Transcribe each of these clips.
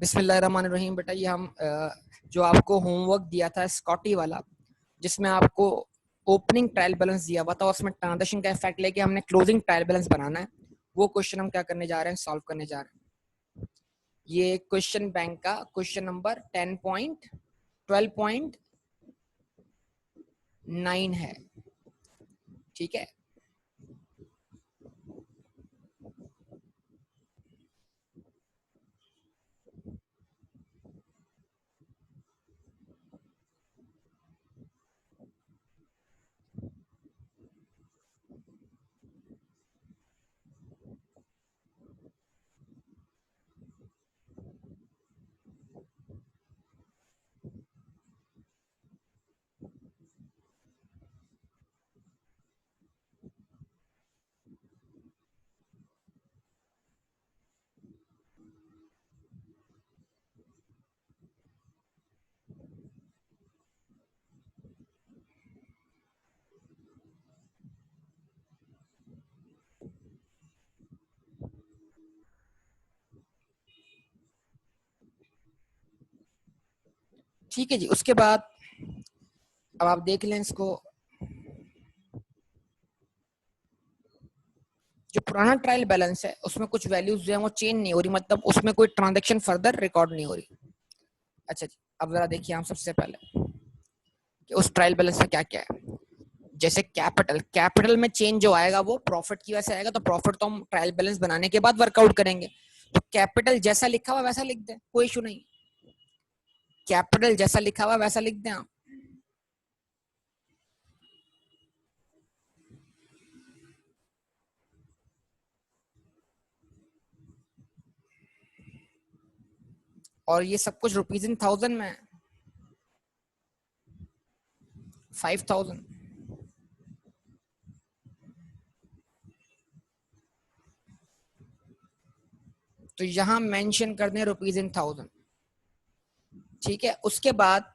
बिस्मिल्लाहिर्रहमानिर्रहीम। बेटा ये हम जो आपको होमवर्क दिया था स्कॉटी वाला, जिसमें आपको ओपनिंग ट्रायल बैलेंस दिया हुआ था, उसमें ट्रांजेक्शन का इफेक्ट लेके हमने क्लोजिंग ट्रायल बैलेंस बनाना है। वो क्वेश्चन हम क्या करने जा रहे हैं, सॉल्व करने जा रहे हैं। ये क्वेश्चन बैंक का क्वेश्चन नंबर 10.12.9 है। ठीक है, ठीक है जी। उसके बाद अब आप देख लें इसको, जो पुराना ट्रायल बैलेंस है उसमें कुछ वैल्यूज जो है वो चेंज नहीं हो रही, मतलब उसमें कोई ट्रांजैक्शन फर्दर रिकॉर्ड नहीं हो रही। अच्छा जी, अब जरा देखिए हम सबसे पहले कि उस ट्रायल बैलेंस में क्या क्या है। जैसे कैपिटल में चेंज जो आएगा वो प्रॉफिट की वजह से आएगा, तो प्रॉफिट तो हम ट्रायल बैलेंस बनाने के बाद वर्कआउट करेंगे। तो कैपिटल जैसा लिखा हुआ वैसा लिख दें, कोई इशू नहीं। कैपिटल जैसा लिखा हुआ वैसा लिख दें आप। और ये सब कुछ रुपीज इन थाउजेंड में है। 5000। तो यहां मेंशन कर दें रुपीज इन थाउजेंड। ठीक है, उसके बाद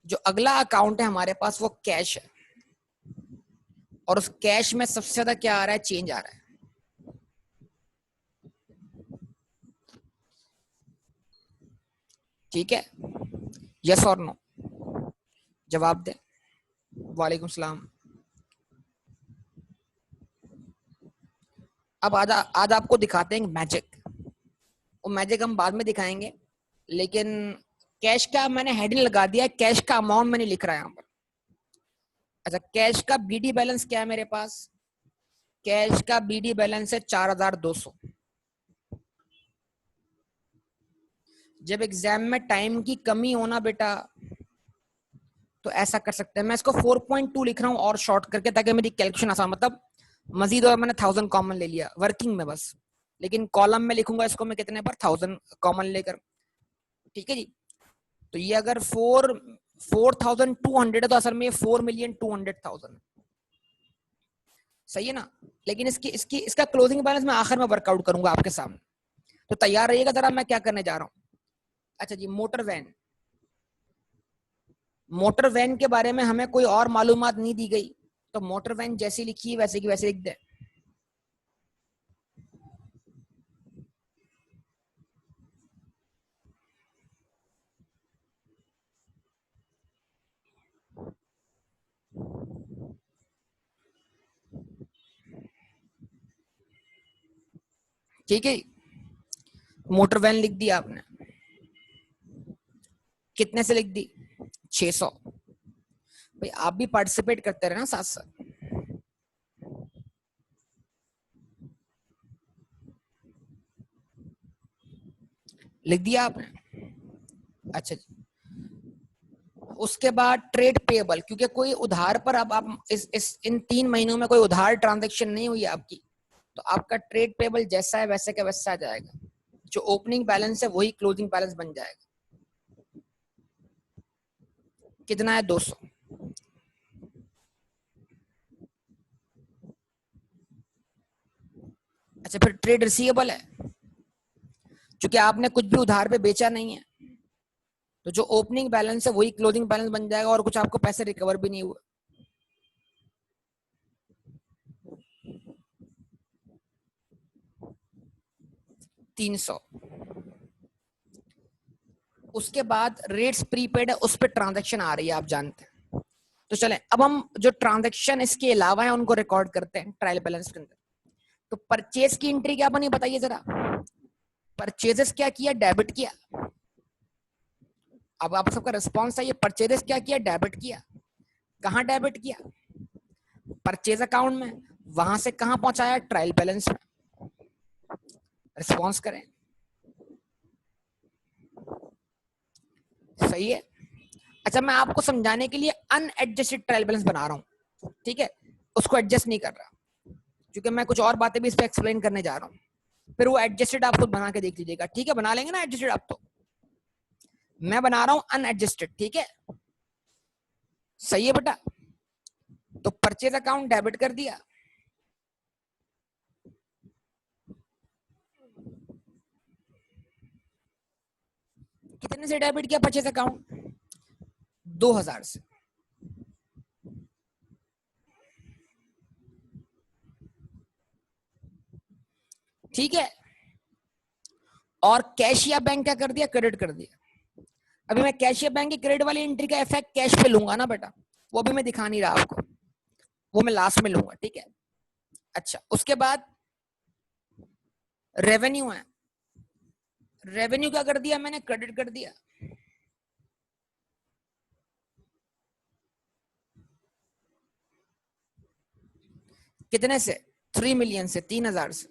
जो अगला अकाउंट है हमारे पास वो कैश है, और उस कैश में सबसे ज्यादा क्या आ रहा है, चेंज आ रहा है। ठीक है, यस और नो जवाब दें। वालेकुम सलाम। अब आज आपको दिखाते हैं मैजिक। वो मैजिक हम बाद में दिखाएंगे, लेकिन कैश का मैंने हेडिंग लगा दिया है, कैश का अमाउंट मैंने लिख रहा है यहाँ पर। अच्छा, कैश का बीडी बैलेंस क्या है मेरे पास? कैश का बीडी बैलेंस है 4200। जब एग्जाम में टाइम की कमी होना बेटा, तो ऐसा कर सकते हैं। मैं इसको 4.2 लिख रहा हूँ और शॉर्ट करके, ताकि मेरी कैलकुलेशन आसान, मतलब मजीद, और मैंने 1000 कॉमन ले लिया वर्किंग में बस, लेकिन कॉलम में लिखूंगा इसको मैं कितने पर, 1000 कॉमन लेकर। ठीक है जी। तो ये अगर 4200 है, तो असल में ये 4,200,000। सही है ना? लेकिन इसकी इसकी इसका क्लोजिंग बैलेंस मैं आखिर में वर्कआउट करूंगा आपके सामने, तो तैयार रहिएगा जरा, मैं क्या करने जा रहा हूँ। अच्छा जी, मोटर वैन। मोटर वैन के बारे में हमें कोई और मालूमात नहीं दी गई, तो मोटर वैन जैसी लिखी है वैसे की वैसे लिख दे। ठीक है, मोटर वैन लिख दी आपने। कितने से लिख दी? 600। भाई आप भी पार्टिसिपेट करते रहे ना साथ साथ। लिख दिया आपने? अच्छा जी। उसके बाद ट्रेड पेएबल, क्योंकि कोई उधार पर, अब आप इस इन 3 महीनों में कोई उधार ट्रांजैक्शन नहीं हुई आपकी, तो आपका ट्रेड पेएबल जैसा है वैसे का वैसा आ जाएगा। जो ओपनिंग बैलेंस है वही क्लोजिंग बैलेंस बन जाएगा। कितना है? 200। अच्छा, फिर ट्रेड रिसीवेबल है, क्योंकि आपने कुछ भी उधार पे बेचा नहीं है, तो जो ओपनिंग बैलेंस है वही क्लोजिंग बैलेंस बन जाएगा, और कुछ आपको पैसे रिकवर भी नहीं हुए। 300। उसके बाद रेट्स प्रीपेड है, उस पर ट्रांजैक्शन आ रही है, आप जानते हैं। तो चलें अब हम जो ट्रांजैक्शन इसके अलावा है उनको रिकॉर्ड करते हैं ट्रायल बैलेंस के अंदर। तो परचेज की एंट्री क्या बनी बताइए जरा। परचेजेस क्या किया, डेबिट किया। अब आप सबका रिस्पॉन्स चाहिए, परचेजेस क्या किया, डेबिट किया। कहां डेबिट किया, परचेज अकाउंट में। वहां से कहां पहुंचाया, ट्रायल बैलेंस में। रिस्पॉन्स करें, सही है। अच्छा, मैं आपको समझाने के लिए अनएडजस्टेड ट्रायल बैलेंस बना रहा हूं, ठीक है, उसको एडजस्ट नहीं कर रहा, क्योंकि मैं कुछ और बातें भी इस पे एक्सप्लेन करने जा रहा हूं। फिर वो एडजस्टेड आप खुद बना के देख लीजिएगा, ठीक है। बना लेंगे ना एडजस्टेड आप तो। मैं बना रहा हूं अनएडजस्टेड, ठीक है, सही है बेटा। तो परचेज अकाउंट डेबिट कर दिया, कितने से डेबिट किया परचेज अकाउंट, 2000 से। ठीक है। और कैश या बैंक क्या कर दिया, क्रेडिट कर दिया। अभी मैं कैश या बैंक की क्रेडिट वाली एंट्री का इफेक्ट कैश पे लूंगा ना बेटा, वो भी मैं दिखा नहीं रहा आपको, वो मैं लास्ट में लूंगा, ठीक है। अच्छा, उसके बाद रेवेन्यू है, रेवेन्यू क्या कर दिया मैंने, क्रेडिट कर दिया। कितने से, 3 मिलियन से, 3000 से।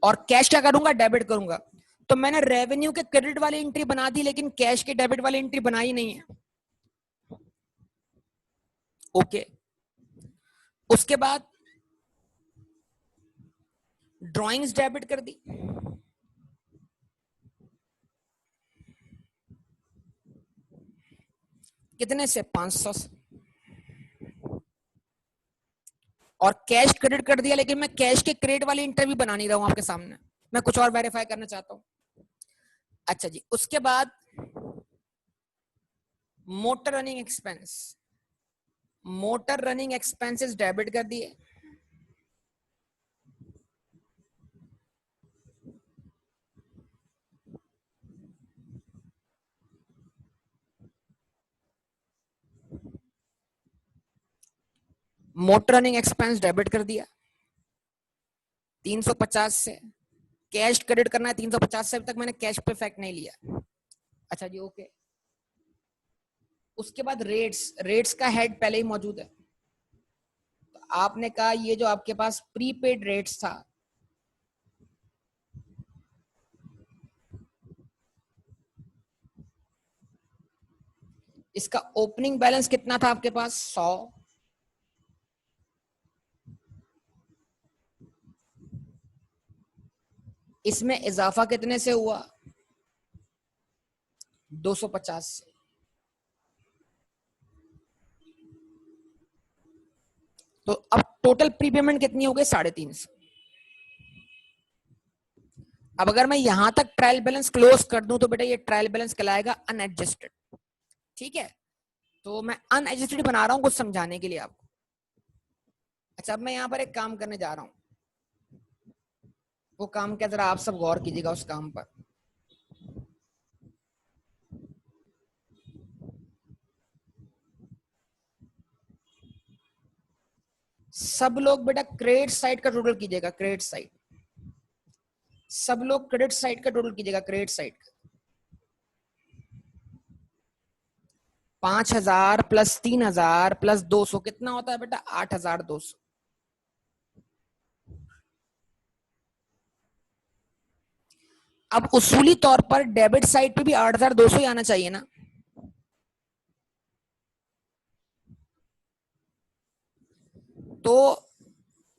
और कैश क्या करूंगा, डेबिट करूंगा। तो मैंने रेवेन्यू के क्रेडिट वाली एंट्री बना दी, लेकिन कैश के डेबिट वाली एंट्री बनाई नहीं है। ओके। उसके बाद ड्राइंग्स डेबिट कर दी, कितने से, 500 से। और कैश क्रेडिट कर दिया, लेकिन मैं कैश के क्रेडिट वाली एंट्री भी बना नहीं रहा हूं आपके सामने, मैं कुछ और वेरीफाई करना चाहता हूं। अच्छा जी, उसके बाद motor running expense, motor running expenses debit कर दिए। मोटर रनिंग एक्सपेंस डेबिट कर दिया 350 से। कैश क्रेडिट करना है 350 से, अभी तक मैंने कैश पे इफेक्ट नहीं लिया। अच्छा जी, ओके। उसके बाद रेट्स, रेट्स का हेड पहले ही मौजूद है। तो आपने कहा ये जो आपके पास प्रीपेड रेट्स था, इसका ओपनिंग बैलेंस कितना था आपके पास, 100। इसमें इजाफा कितने से हुआ, 250 से। तो अब टोटल प्रीपेमेंट कितनी हो गई, 350। अब अगर मैं यहां तक ट्रायल बैलेंस क्लोज कर दूं तो बेटा ये ट्रायल बैलेंस कहलाएगा अनएडजस्टेड, ठीक है। तो मैं अनएडजस्टेड बना रहा हूं कुछ समझाने के लिए आपको। अच्छा, अब मैं यहां पर एक काम करने जा रहा हूं, वो काम क्या, जरा आप सब गौर कीजिएगा उस काम पर। सब लोग बेटा क्रेडिट साइड का टोटल कीजिएगा, क्रेडिट साइड, सब लोग क्रेडिट साइड का टोटल कीजिएगा, क्रेडिट साइड का। 5000 प्लस 3000 प्लस 200 कितना होता है बेटा, 8200। अब उसूली तौर पर डेबिट साइड पे भी 8200 ही आना चाहिए ना। तो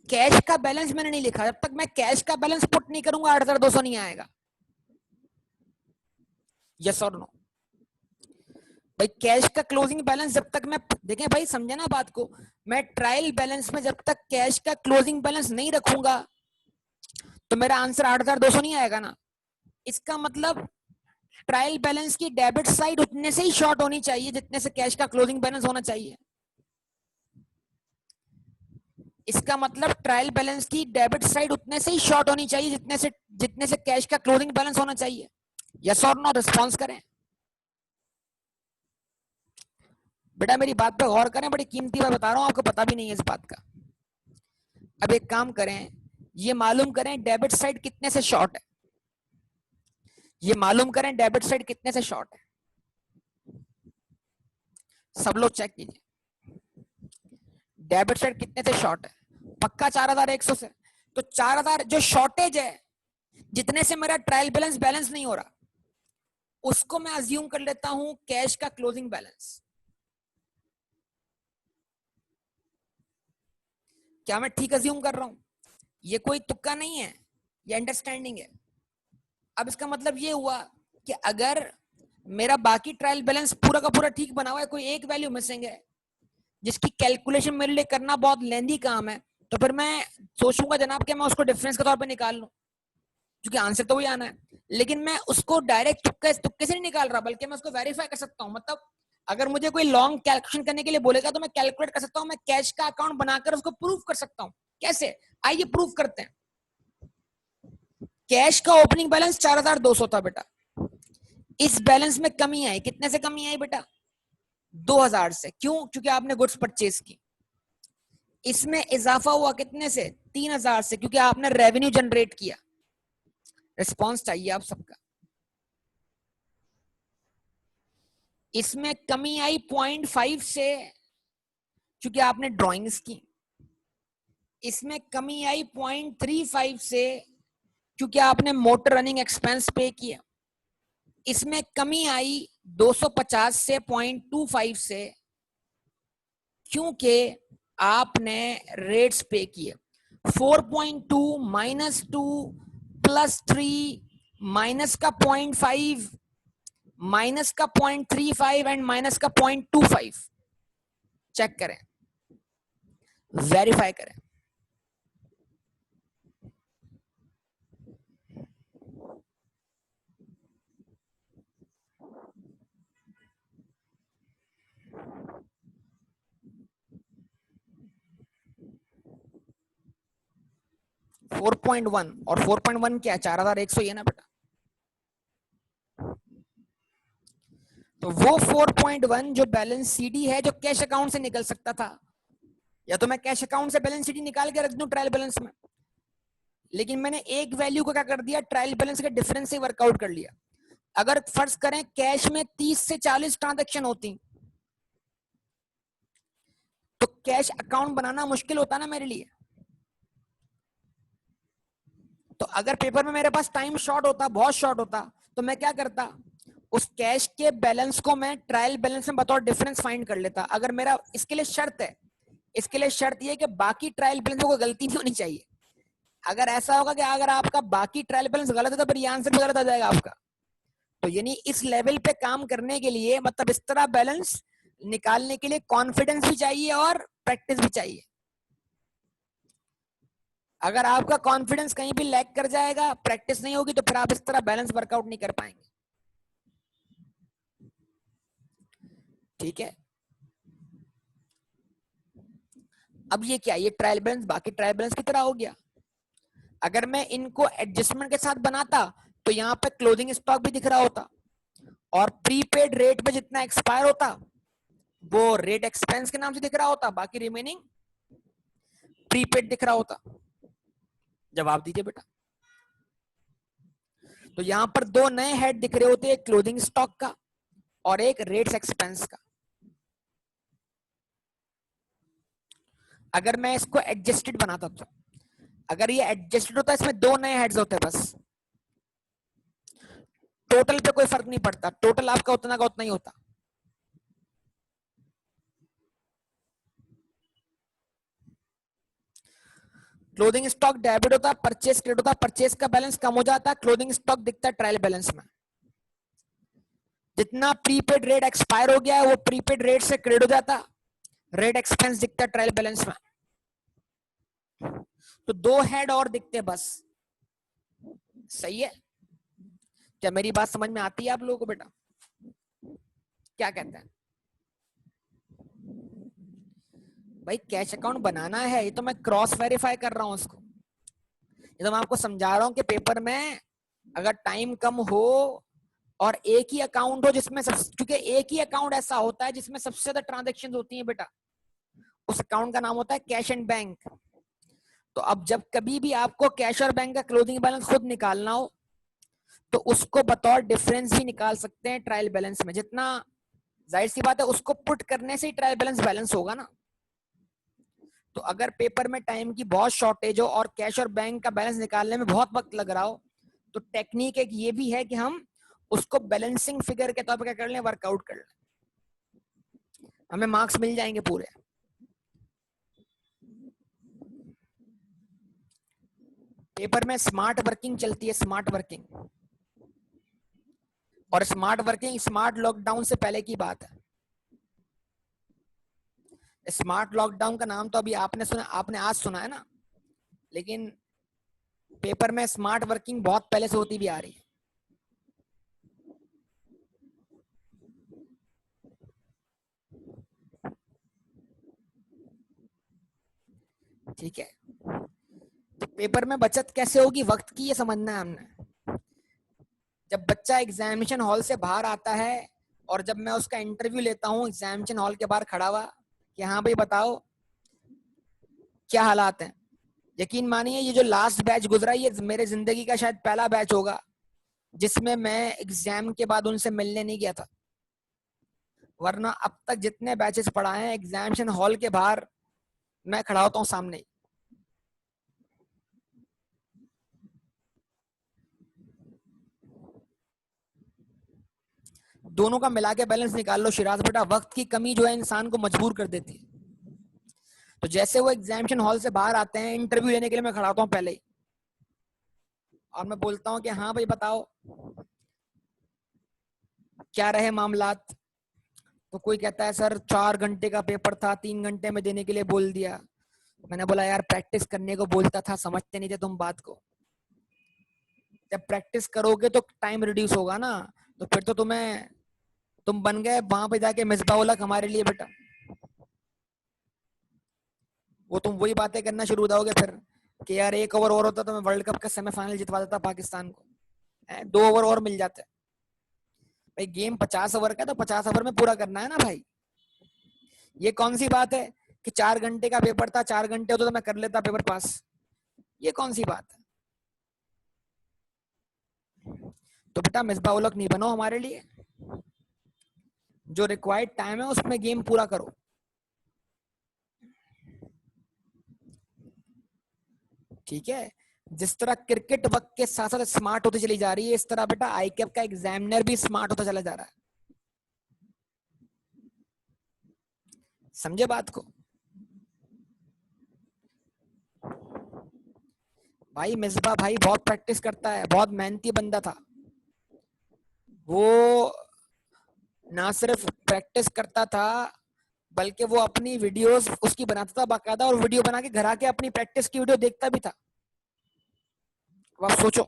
कैश का बैलेंस मैंने नहीं लिखा, जब तक मैं कैश का बैलेंस पुट नहीं करूंगा 8200 नहीं आएगा। यस और नो भाई, कैश का क्लोजिंग बैलेंस जब तक मैं, देखें भाई समझे ना बात को, मैं ट्रायल बैलेंस में जब तक कैश का क्लोजिंग बैलेंस नहीं रखूंगा तो मेरा आंसर 8200 नहीं आएगा ना। इसका मतलब ट्रायल बैलेंस की डेबिट साइड उतने से ही शॉर्ट होनी चाहिए जितने से कैश का क्लोजिंग बैलेंस होना चाहिए। इसका मतलब ट्रायल बैलेंस की डेबिट साइड उतने से ही शॉर्ट होनी चाहिए जितने से कैश का क्लोजिंग बैलेंस होना चाहिए। यस और नो रिस्पॉन्स करें बेटा, मेरी बात पे गौर करें, बड़ी कीमती बात बता रहा हूं, आपको पता भी नहीं है इस बात का। अब एक काम करें, ये मालूम करें डेबिट साइड कितने से शॉर्ट है, ये मालूम करें डेबिट साइड कितने से शॉर्ट है। सब लोग चेक कीजिए डेबिट साइड कितने से शॉर्ट है। पक्का 4100 से। तो 4000 जो शॉर्टेज है, जितने से मेरा ट्रायल बैलेंस बैलेंस नहीं हो रहा, उसको मैं अज्यूम कर लेता हूं कैश का क्लोजिंग बैलेंस। क्या मैं ठीक अज्यूम कर रहा हूं? ये कोई तुक्का नहीं है, ये अंडरस्टैंडिंग है। अब इसका मतलब ये हुआ कि अगर मेरा बाकी ट्रायल बैलेंस पूरा का पूरा ठीक बना हुआ है, कोई एक वैल्यू मिसिंग है जिसकी कैलकुलेशन मेरे लिए करना बहुत लेंदी काम है, तो फिर मैं सोचूंगा जनाब कि मैं उसको डिफरेंस के तौर पे निकाल लूं, क्योंकि आंसर तो वही आना है। लेकिन मैं उसको डायरेक्ट तुक्के से नहीं निकाल रहा, बल्कि मैं उसको वेरीफाई कर सकता हूं। मतलब अगर मुझे कोई लॉन्ग कैलकुलेशन करने के लिए बोलेगा तो मैं कैलकुलेट कर सकता हूं, मैं कैश का अकाउंट बनाकर उसको प्रूव कर सकता हूं। कैसे? आइए प्रूव करते हैं। कैश का ओपनिंग बैलेंस 4200 था बेटा, इस बैलेंस में कमी आई। कितने से कमी आई बेटा? 2000 से। क्यों? क्योंकि आपने गुड्स परचेज की। इसमें इजाफा हुआ कितने से? 3000 से, क्योंकि आपने रेवेन्यू जनरेट किया। रिस्पॉन्स चाहिए आप सबका। इसमें कमी आई 0.5 से, क्योंकि आपने ड्राइंग्स की। इसमें कमी आई 0.35 से, क्योंकि आपने मोटर रनिंग एक्सपेंस पे किया। इसमें कमी आई 250 से 0.25 से, क्योंकि आपने रेट्स पे किए। 4.2 -2 +3 माइनस का 0.5 माइनस का 0.35 एंड माइनस का 0.25। चेक करें, वेरीफाई करें। फोर 4.1 और 4.1 क्या? 4100 ये ना बेटा। तो वो 4.1 जो बैलेंस सीडी है, जो कैश अकाउंट से निकल सकता था, या तो मैं कैश अकाउंट से बैलेंस सीडी निकाल के रख दूं ट्रायल बैलेंस में, लेकिन मैंने एक वैल्यू को क्या कर दिया, ट्रायल बैलेंस के डिफरेंस से वर्कआउट कर लिया। अगर फर्ज करें कैश में 30 से 40 ट्रांजैक्शन होती, तो कैश अकाउंट बनाना मुश्किल होता ना मेरे लिए। तो अगर पेपर में मेरे पास टाइम शॉर्ट होता, बहुत शॉर्ट होता, तो मैं क्या करता, उस कैश के बैलेंस को मैं ट्रायल बैलेंस में बतौर डिफरेंस फाइंड कर लेता। अगर मेरा इसके लिए शर्त है, इसके लिए शर्त ये कि बाकी ट्रायल बैलेंस में कोई गलती नहीं होनी चाहिए। अगर ऐसा होगा कि अगर आपका बाकी ट्रायल बैलेंस गलत है, तो फिर ये आंसर भी गलत आ जाएगा आपका। तो यानी इस लेवल पे काम करने के लिए, मतलब इस तरह बैलेंस निकालने के लिए कॉन्फिडेंस भी चाहिए और प्रैक्टिस भी चाहिए। अगर आपका कॉन्फिडेंस कहीं भी लैग कर जाएगा, प्रैक्टिस नहीं होगी, तो फिर आप इस तरह बैलेंस वर्कआउट नहीं कर पाएंगे। ठीक है। अब ये क्या, ये ट्रायल बैलेंस बाकी ट्रायल बैलेंस की तरह हो गया। अगर मैं इनको एडजस्टमेंट के साथ बनाता, तो यहाँ पे क्लोजिंग स्टॉक भी दिख रहा होता, और प्रीपेड रेट पे जितना एक्सपायर होता वो रेट एक्सपेंस के नाम से दिख रहा होता, बाकी रिमेनिंग प्रीपेड दिख रहा होता। जवाब दीजिए बेटा। तो यहां पर दो नए हेड दिख रहे होते, एक क्लोजिंग स्टॉक का और एक रेट्स एक्सपेंस का। अगर मैं इसको एडजस्टेड बनाता, तो अगर ये एडजस्टेड होता, इसमें दो नए हेड्स होते बस, टोटल पे कोई फर्क नहीं पड़ता, टोटल आपका उतना का उतना ही होता। क्लोजिंग स्टॉक डेबिट होता, परचेस क्रेडिट होता, परचेस का बैलेंस कम हो जाता, क्लोजिंग स्टॉक दिखता है ट्रायल बैलेंस में। जितना प्रीपेड रेट एक्सपायर हो गया है, वो प्रीपेड रेट से क्रेडिट हो जाता, रेट एक्सपेंस दिखता है ट्रायल बैलेंस में। तो दो हेड और दिखते बस। सही है? क्या मेरी बात समझ में आती है आप लोगों को बेटा? क्या कहते हैं? भाई कैश अकाउंट बनाना है, ये तो मैं क्रॉस वेरीफाई कर रहा हूँ उसको। ये तो मैं आपको समझा रहा हूँ कि पेपर में अगर टाइम कम हो और एक ही अकाउंट हो जिसमें सब, क्योंकि एक ही अकाउंट ऐसा होता है जिसमें सबसे ज्यादा ट्रांजेक्शन होती है बेटा, उस अकाउंट का नाम होता है कैश एंड बैंक। तो अब जब कभी भी आपको कैश और बैंक का क्लोजिंग बैलेंस खुद निकालना हो तो उसको बतौर डिफरेंस भी निकाल सकते हैं ट्रायल बैलेंस में। जितना जाहिर सी बात है उसको पुट करने से ही ट्रायल बैलेंस बैलेंस होगा ना। तो अगर पेपर में टाइम की बहुत शॉर्टेज हो और कैश और बैंक का बैलेंस निकालने में बहुत वक्त लग रहा हो तो टेक्निक एक ये भी है कि हम उसको बैलेंसिंग फिगर के तौर पर क्या कर लें, वर्कआउट कर लें, हमें मार्क्स मिल जाएंगे पूरे। पेपर में स्मार्ट वर्किंग चलती है, स्मार्ट वर्किंग, और स्मार्ट वर्किंग स्मार्ट लॉकडाउन से पहले की बात है। स्मार्ट लॉकडाउन का नाम तो अभी आपने सुना, आपने आज सुना है ना, लेकिन पेपर में स्मार्ट वर्किंग बहुत पहले से होती भी आ रही है। ठीक है, तो पेपर में बचत कैसे होगी वक्त की, ये समझना है हमने। जब बच्चा एग्जामिनेशन हॉल से बाहर आता है और जब मैं उसका इंटरव्यू लेता हूँ एग्जामिनेशन हॉल के बाहर खड़ा हुआ कि हाँ भाई बताओ क्या हालात हैं, यकीन मानिए ये जो लास्ट बैच गुजरा ये मेरे जिंदगी का शायद पहला बैच होगा जिसमें मैं एग्जाम के बाद उनसे मिलने नहीं गया था। वरना अब तक जितने बैचेस पढ़ाए हैं एग्जामिनेशन हॉल के बाहर मैं खड़ा होता हूँ सामने। दोनों का मिला के बैलेंस निकाल लो शिराज बेटा, वक्त की कमी जो है इंसान को मजबूर कर देती है। तो जैसे वो एग्जामिनेशन हॉल से बाहर आते हैं इंटरव्यू लेने के लिए मैं खड़ा होता हूँ पहले ही और मैं बोलता हूँ कि हाँ भाई बताओ क्या रहे मामलात। तो कोई कहता है सर 4 घंटे का पेपर था 3 घंटे में देने के लिए बोल दिया। मैंने बोला यार प्रैक्टिस करने को बोलता था, समझते नहीं थे तुम बात को। जब प्रैक्टिस करोगे तो टाइम रिड्यूस होगा ना, तो फिर तो तुम बन गए वहां पे जाके मिसबा उल हक हमारे लिए बेटा। वो तुम वही बातें करना शुरू हो जाओगे फिर कि यार 1 ओवर और होता तो मैं वर्ल्ड कप का सेमीफाइनल जितवा देता पाकिस्तान को, 2 ओवर और मिल जाते। भाई गेम 50 ओवर का तो 50 ओवर में पूरा करना है ना भाई। ये कौन सी बात है कि 4 घंटे का पेपर था, 4 घंटे होते तो मैं कर लेता पेपर पास, ये कौन सी बात है। तो बेटा मिसबा उल हक नहीं बनो हमारे लिए, जो रिक्वायर्ड टाइम है उसमें गेम पूरा करो। ठीक है, जिस तरह क्रिकेट वक्त के साथ साथ स्मार्ट होती चली जा रही है इस तरह बेटा आईकैप का एग्जामिनर भी स्मार्ट होता चला जा रहा है। समझे बात को। भाई मिसबा भाई बहुत प्रैक्टिस करता है, बहुत मेहनती बंदा था वो। ना सिर्फ प्रैक्टिस करता था बल्कि वो अपनी वीडियोस उसकी बनाता था बाकायदा, और वीडियो बना के घर आके अपनी प्रैक्टिस की वीडियो देखता भी था। अब आप सोचो।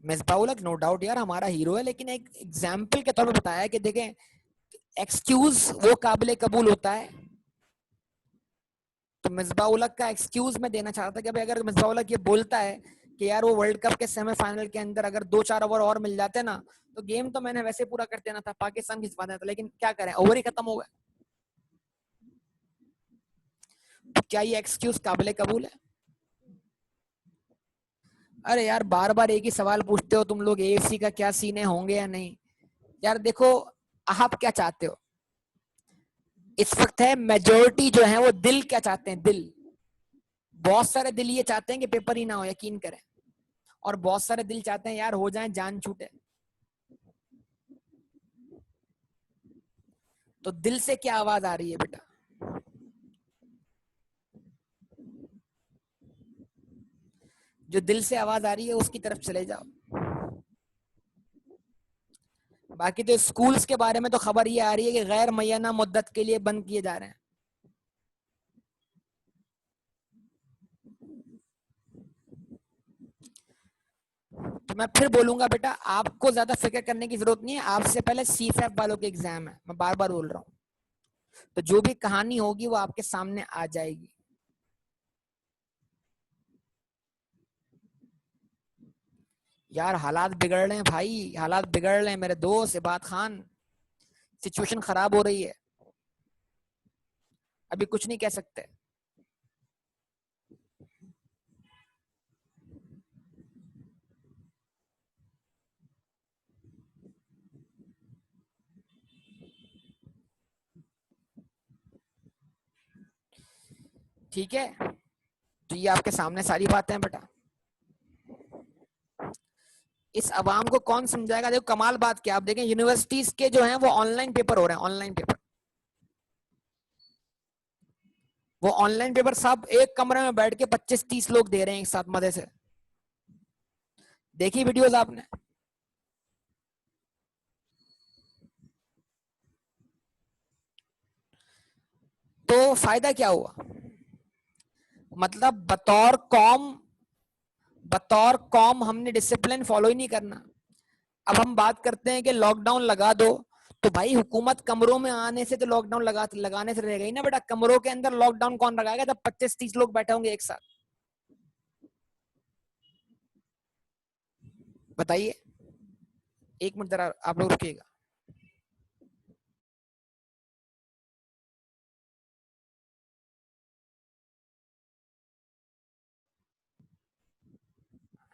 मिसबाउल नो डाउट यार हमारा हीरो है, लेकिन एक एग्जाम्पल के तौर पर बताया कि देखें एक्सक्यूज वो काबिल कबूल होता है। तो मिसबाउल का एक्सक्यूज मैं देना चाहता था कि भाई अगर मिसबाउल ये बोलता है कि यार वो वर्ल्ड कप के सेमीफाइनल के अंदर अगर 2-4 ओवर और मिल जाते ना तो गेम तो मैंने वैसे पूरा कर देना था, पाकिस्तान खिंचवा देना था, लेकिन क्या करें ओवर ही खत्म हो गया। तो क्या ये एक्सक्यूज काबिल कबूल है? अरे यार बार बार एक ही सवाल पूछते हो तुम लोग, एएफसी का क्या सीने होंगे या नहीं। यार देखो आप क्या चाहते हो इस वक्त है, मेजोरिटी जो है वो दिल क्या चाहते हैं, दिल। बहुत सारे दिल ये चाहते हैं कि पेपर ही ना हो, यकीन करें। और बहुत सारे दिल चाहते हैं यार हो जाए जान छूटे। तो दिल से क्या आवाज आ रही है बेटा? जो दिल से आवाज आ रही है उसकी तरफ चले जाओ। बाकी तो स्कूल्स के बारे में तो खबर ये आ रही है कि गैर मुय्यना मुद्दत के लिए बंद किए जा रहे हैं। तो मैं फिर बोलूंगा बेटा, आपको ज्यादा फिक्र करने की जरूरत नहीं है, आपसे पहले सीफैप वालों के एग्जाम है, मैं बार बार बोल रहा हूँ। तो जो भी कहानी होगी वो आपके सामने आ जाएगी। यार हालात बिगड़ रहे हैं भाई, हालात बिगड़ रहे हैं मेरे दोस्त इबाद खान, सिचुएशन खराब हो रही है, अभी कुछ नहीं कह सकते। ठीक है, तो ये आपके सामने सारी बातें हैं बेटा। इस अवाम को कौन समझाएगा? देखो कमाल बात क्या, आप देखें यूनिवर्सिटीज के जो हैं वो ऑनलाइन पेपर हो रहे हैं, ऑनलाइन पेपर। वो ऑनलाइन पेपर सब एक कमरे में बैठ के 25-30 लोग दे रहे हैं एक साथ मजे से। देखी वीडियोस आपने? तो फायदा क्या हुआ? मतलब बतौर कॉम हमने डिसिप्लिन फॉलो ही नहीं करना। अब हम बात करते हैं कि लॉकडाउन लगा दो, तो भाई हुकूमत कमरों में आने से तो लॉकडाउन लगाने से रहेगा ही ना बेटा। कमरों के अंदर लॉकडाउन कौन लगाएगा जब 25-30 लोग बैठे होंगे एक साथ? बताइए, एक मिनट जरा आप लोग रुकिएगा।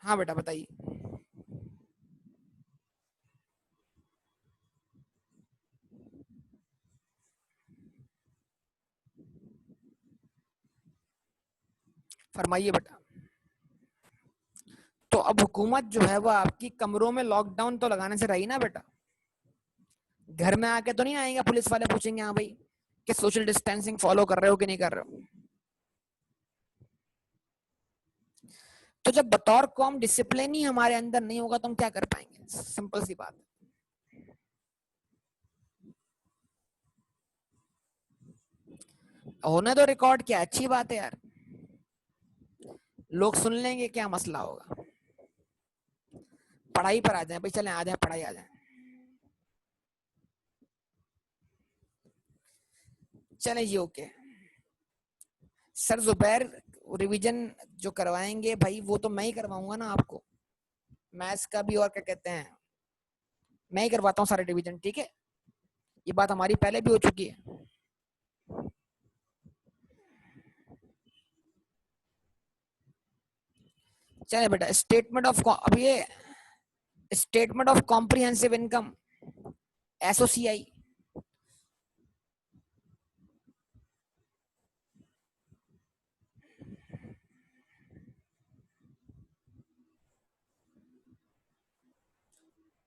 हाँ बेटा बताइए। फरमाइए बेटा। तो अब हुकूमत जो है वो आपकी कमरों में लॉकडाउन तो लगाने से रही ना बेटा। घर में आके तो नहीं आएंगे पुलिस वाले पूछेंगे हाँ भाई कि सोशल डिस्टेंसिंग फॉलो कर रहे हो कि नहीं कर रहे हो। तो जब बतौर कौम डिसिप्लिन ही हमारे अंदर नहीं होगा तो हम क्या कर पाएंगे? सिंपल सी बात। होना तो रिकॉर्ड क्या अच्छी बात है यार, लोग सुन लेंगे, क्या मसला होगा? पढ़ाई पर आ जाए भाई, चले आ जाए पढ़ाई आ जाए। चले जी ओके। सर जुबैर रिवीजन जो करवाएंगे भाई वो तो मैं ही करवाऊंगा ना आपको, मैथ्स का भी और क्या कहते हैं, मैं ही करवाता हूँ सारे रिवीजन, ठीक है? ये बात हमारी पहले भी हो चुकी है। चले बेटा, स्टेटमेंट ऑफ, अब ये statement of comprehensive income, SOCI.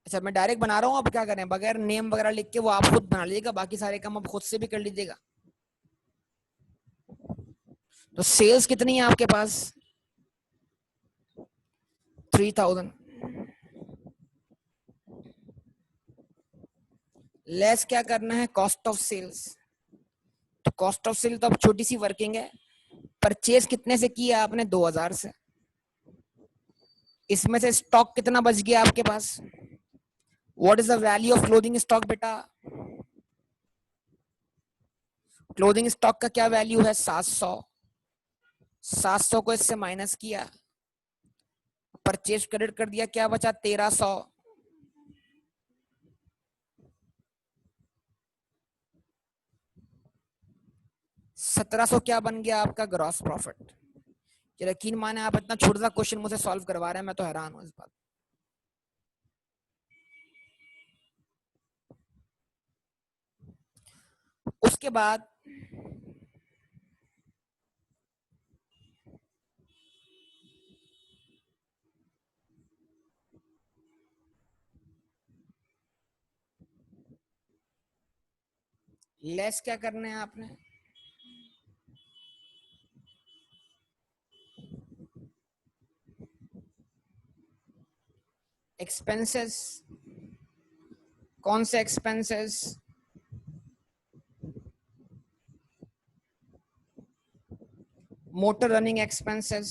अच्छा मैं डायरेक्ट बना रहा हूँ, अब क्या करें? बगैर नेम वगैरह लिख के वो आप खुद बना लीजिएगा, बाकी सारे काम आप खुद से भी कर लीजिएगा। तो सेल्स कितनी है आपके पास? 3000। लेस क्या करना है? Cost of sales. तो कॉस्ट ऑफ सेल तो अब छोटी सी वर्किंग है। परचेज कितने से किया आपने? 2000 से। इसमें से स्टॉक कितना बच गया आपके पास? What is the value of clothing stock बेटा? क्लोथिंग स्टॉक का क्या वैल्यू है? 700। 700 को इससे माइनस किया, परचेज क्रेडिट कर दिया, क्या बचा? 1300। 1700 क्या बन गया आपका? Gross profit. यकीन माने आप इतना छोटा सा क्वेश्चन मुझे सॉल्व करवा रहे हैं, मैं तो हैरान हूं इस बात। उसके बाद लेस क्या करने हैं आपने? एक्सपेंसेस। कौन से एक्सपेंसेस? Motor running expenses.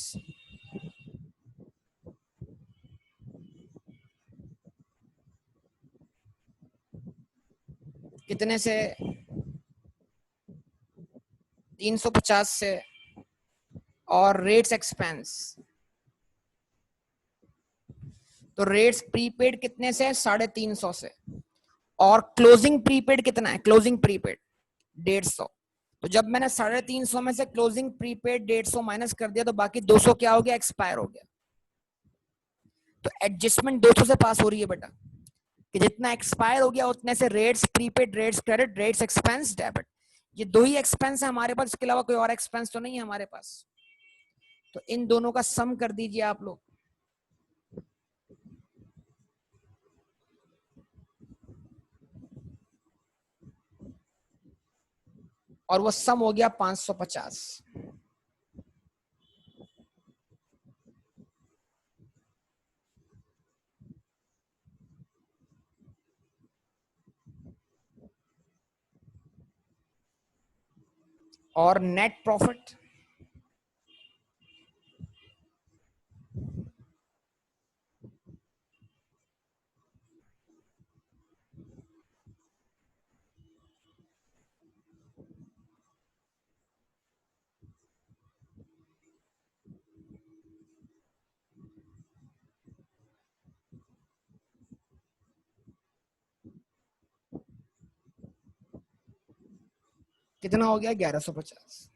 कितने से? 350 से। और रेट्स एक्सपेंस, तो रेट्स प्रीपेड कितने से? 350 से। और क्लोजिंग प्रीपेड कितना है? Closing prepaid 150। तो जब मैंने 350 में से क्लोजिंग प्रीपेड 150 माइनस कर दिया तो बाकी 200 क्या हो गया? एक्सपायर हो गया। तो एडजस्टमेंट 200 से पास हो रही है बेटा, कि जितना एक्सपायर हो गया उतने से rates prepaid, rates credit, rates expense debit. ये दो ही एक्सपेंस है हमारे पास, इसके अलावा कोई और एक्सपेंस तो नहीं है हमारे पास। तो इन दोनों का सम कर दीजिए आप लोग। और वो सम हो गया 550। और नेट प्रॉफिट कितना हो गया? 1150।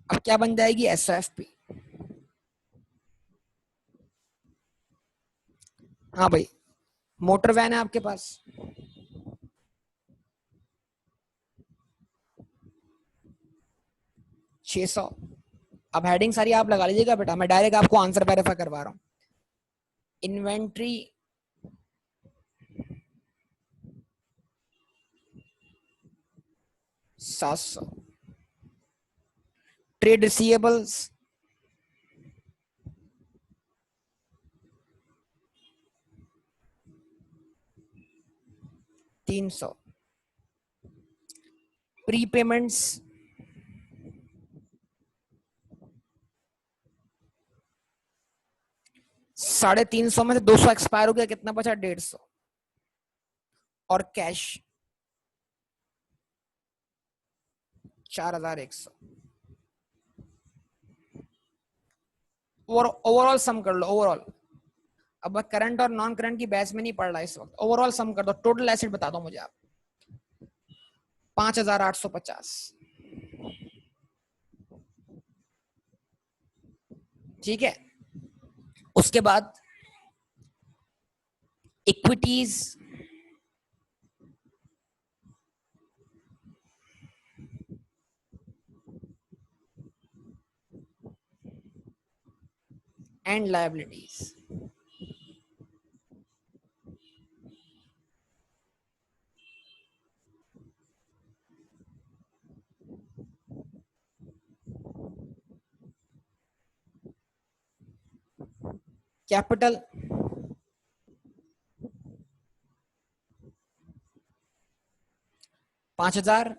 अब क्या बन जाएगी? एसएफपी। हाँ भाई, मोटर वैन है आपके पास, 600। अब हेडिंग सारी आप लगा लीजिएगा बेटा, मैं डायरेक्ट आपको आंसर वेरीफाई करवा रहा हूँ। इन्वेंट्री 700। Trade receivables 300। प्रीपेमेंट्स 350 में से 200 एक्सपायर हो गया, कितना बचा? 150। और कैश 4100। ओवरऑल सम कर लो, ओवरऑल। अब करंट और नॉन करंट की बहस में नहीं पड़ रहा इस वक्त, ओवरऑल सम कर दो। टोटल एसेट बता दो मुझे आप। 5850। ठीक है। उसके बाद इक्विटीज 'एंड लायबिलिटीज'। कैपिटल 5000।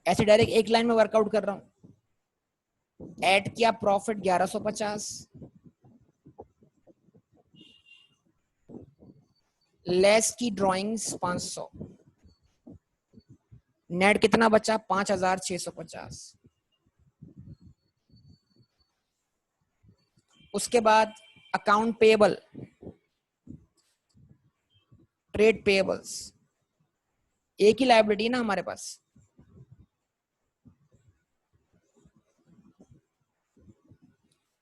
ऐसे डायरेक्ट एक लाइन में वर्कआउट कर रहा हूं। ऐड किया प्रॉफिट 1150, लेस की ड्राइंग्स 500। नेट कितना बचा? 5650। उसके बाद अकाउंट पेएबल, ट्रेड पेएबल्स, एक ही लायबिलिटी ना हमारे पास।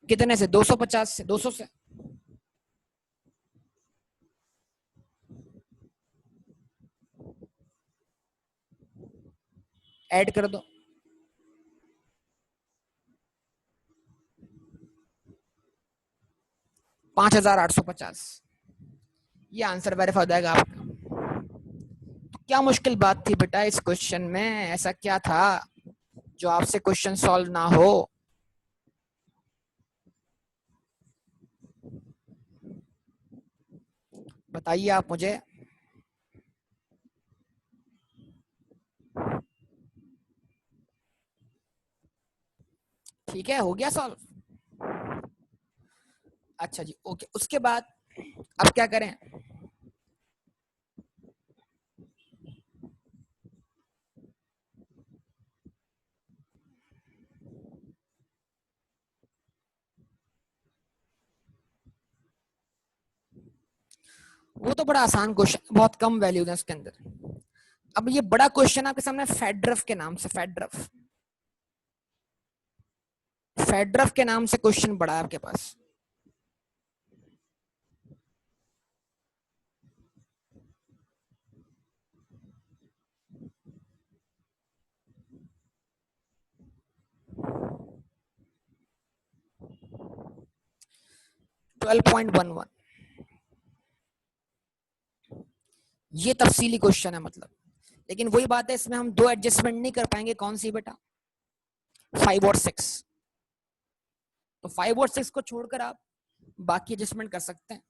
कितने से? 250 से, 200 से। ऐड कर दो। 5850। ये आंसर वेरीफाई हो जाएगा आपका। तो क्या मुश्किल बात थी बेटा इस क्वेश्चन में? ऐसा क्या था जो आपसे क्वेश्चन सॉल्व ना हो? बताइए आप मुझे। ठीक है, हो गया सॉल्व। अच्छा जी, ओके। उसके बाद अब क्या करें? वो तो बड़ा आसान क्वेश्चन, बहुत कम वैल्यूज है उसके अंदर। अब ये बड़ा क्वेश्चन आपके सामने फेडरफ के नाम से, फेडरफ, फेडरफ के नाम से क्वेश्चन बड़ा है आपके पास। ट्वेल्व पॉइंट वन वन, ये तफसीली क्वेश्चन है मतलब। लेकिन वही बात है, इसमें हम दो एडजस्टमेंट नहीं कर पाएंगे। कौन सी बेटा? 5 और 6। तो 5 और 6 को छोड़कर आप बाकी एडजस्टमेंट कर सकते हैं,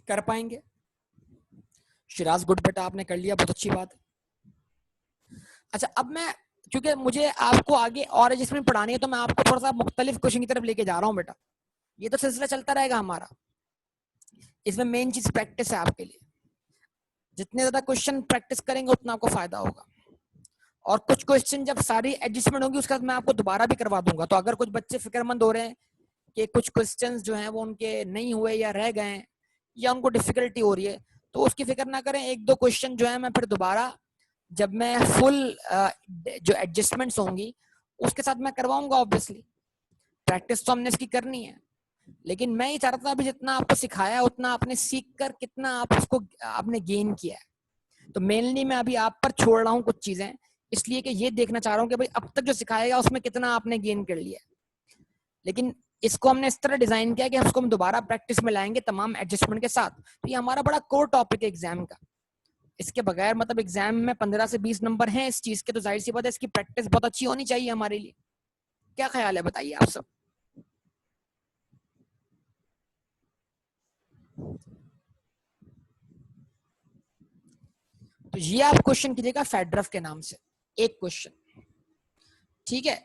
कर पाएंगे। शिराज गुड बेटा, आपने कर लिया, बहुत अच्छी बात है। अच्छा, अब मैं, क्योंकि मुझे आपको आगे और एडजस्टमेंट पढ़ानी है, तो मैं आपको थोड़ा सा मुख्तलिफ क्वेश्चन की तरफ लेके जा रहा हूँ बेटा। ये तो सिलसिला चलता रहेगा हमारा। इसमें मेन चीज प्रैक्टिस है आपके लिए। जितने ज्यादा क्वेश्चन प्रैक्टिस करेंगे उतना आपको फायदा होगा। और कुछ क्वेश्चन जब सारी एडजस्टमेंट होगी उसके बाद मैं आपको दोबारा भी करवा दूंगा। तो अगर कुछ बच्चे फिक्रमंद हो रहे हैं कि कुछ क्वेश्चंस जो हैं वो उनके नहीं हुए या रह गए या उनको डिफिकल्टी हो रही है, तो उसकी फिक्र ना करें। एक दो क्वेश्चन जो है मैं फिर दोबारा, जब मैं फुल जो एडजस्टमेंट्स होंगी उसके साथ मैं करवाऊंगा। ऑब्वियसली प्रैक्टिस तो हमने इसकी करनी है, लेकिन मैं ये चाहता था अभी जितना आपको सिखाया है उतना आपने सीख कर कितना आप उसको आपने गेन किया है। तो मेनली मैं अभी आप पर छोड़ रहा हूँ कुछ चीजें, इसलिए कि ये देखना चाह रहा हूँ कि भाई अब तक जो सिखाया गया उसमें कितना आपने गेन कर लिया। लेकिन इसको हमने इस तरह डिजाइन किया कि उसको हम दोबारा प्रैक्टिस में लाएंगे तमाम एडजस्टमेंट के साथ। तो ये हमारा बड़ा कोर टॉपिक है एग्जाम का। इसके बगैर मतलब एग्जाम में 15 से 20 नंबर हैं इस चीज के, तो जाहिर सी बात है इसकी प्रैक्टिस बहुत अच्छी होनी चाहिए हमारे लिए। क्या ख्याल है बताइए आप सब? तो ये आप क्वेश्चन कीजिएगा फेडरफ के नाम से, एक क्वेश्चन, ठीक है।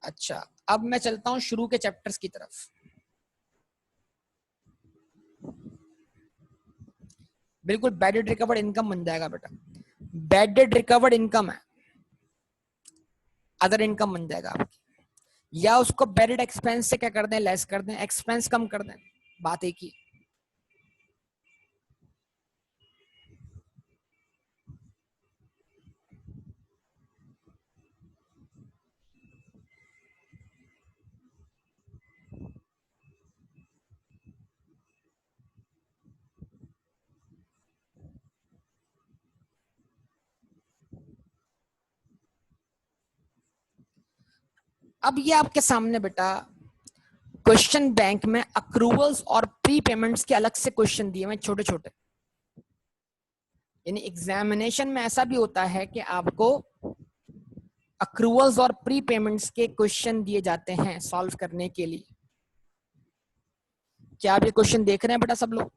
अच्छा, अब मैं चलता हूं शुरू के चैप्टर्स की तरफ। बिल्कुल बैडेड रिकवर्ड इनकम बन जाएगा बेटा। बैडेड रिकवर्ड इनकम है, अदर इनकम बन जाएगा आपकी। या उसको बैडेड एक्सपेंस से क्या कर दें, लेस कर दें, एक्सपेंस कम कर दें, बात एक ही। अब ये आपके सामने बेटा क्वेश्चन बैंक में अक्रूवल्स और प्री पेमेंट्स के अलग से क्वेश्चन दिए हुए छोटे छोटे। यानी एग्जामिनेशन में ऐसा भी होता है कि आपको अक्रूवल्स और प्री पेमेंट्स के क्वेश्चन दिए जाते हैं सॉल्व करने के लिए। क्या आप ये क्वेश्चन देख रहे हैं बेटा सब लोग?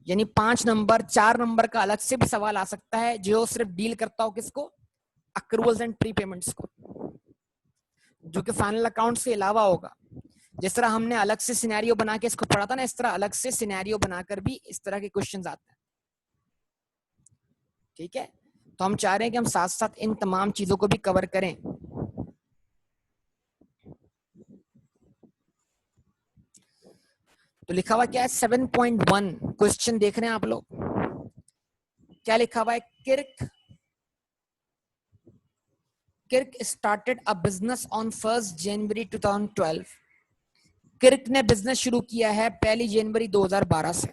यानी 5 नंबर 4 नंबर का अलग से भी सवाल आ सकता है जो सिर्फ डील करता हो किसको, अक्रूवल्स एंड प्री पेमेंट्स को, जो कि फाइनल अकाउंट से अलावा होगा। जिस तरह हमने अलग से सिनेरियो बना के इसको पढ़ा था ना, इस तरह अलग से सिनेरियो बनाकर भी इस तरह के क्वेश्चंस आते हैं, ठीक है। तो हम चाह रहे हैं कि हम साथ साथ इन तमाम चीजों को भी कवर करें। तो लिखा हुआ क्या है 7.1 क्वेश्चन देख रहे हैं आप लोग? क्या लिखा हुआ है? Kirk Kirk started a business on 1 January 2012। किर्क ने बिजनेस शुरू किया है 1 जनवरी 2012 से।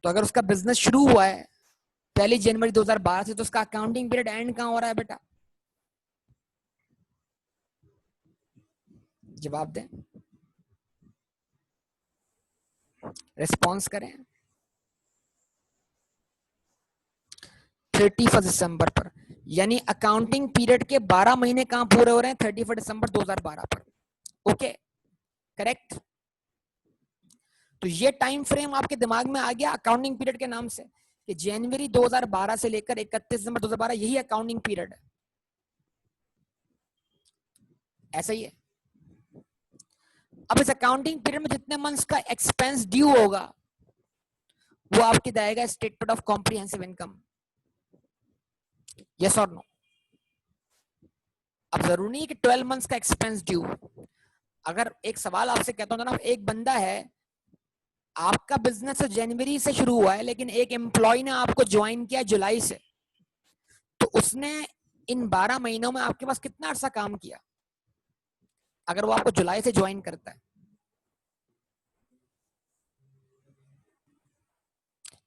तो अगर उसका बिजनेस शुरू हुआ है 1 जनवरी 2012 से, तो उसका अकाउंटिंग पीरियड एंड कहां हो रहा है बेटा? जवाब दें, रिस्पॉन्स करें। 31 दिसंबर पर। यानी अकाउंटिंग पीरियड के 12 महीने कहां पूरे हो रहे हैं? 31 दिसंबर 2012 पर। Okay, correct. तो ये टाइम फ्रेम आपके दिमाग में आ गया अकाउंटिंग पीरियड के नाम से, कि जनवरी 2012 से लेकर 31 दिसंबर 2012 यही अकाउंटिंग पीरियड है। ऐसा ही है। अब इस अकाउंटिंग पीरियड में जितने मंथ्स का एक्सपेंस ड्यू होगा वो आपके जाएगा statement of comprehensive income. Yes और नो? जरूरी नहीं कि 12 मंथ्स का एक्सपेंस ड्यू। अगर एक सवाल आपसे कहता हूँ ना, एक बंदा है, आपका बिजनेस जनवरी से शुरू हुआ है, लेकिन एक एम्प्लॉय ने आपको ज्वाइन किया जुलाई से, तो उसने इन 12 महीनों में आपके पास कितना अर्सा काम किया अगर वो आपको जुलाई से ज्वाइन करता है?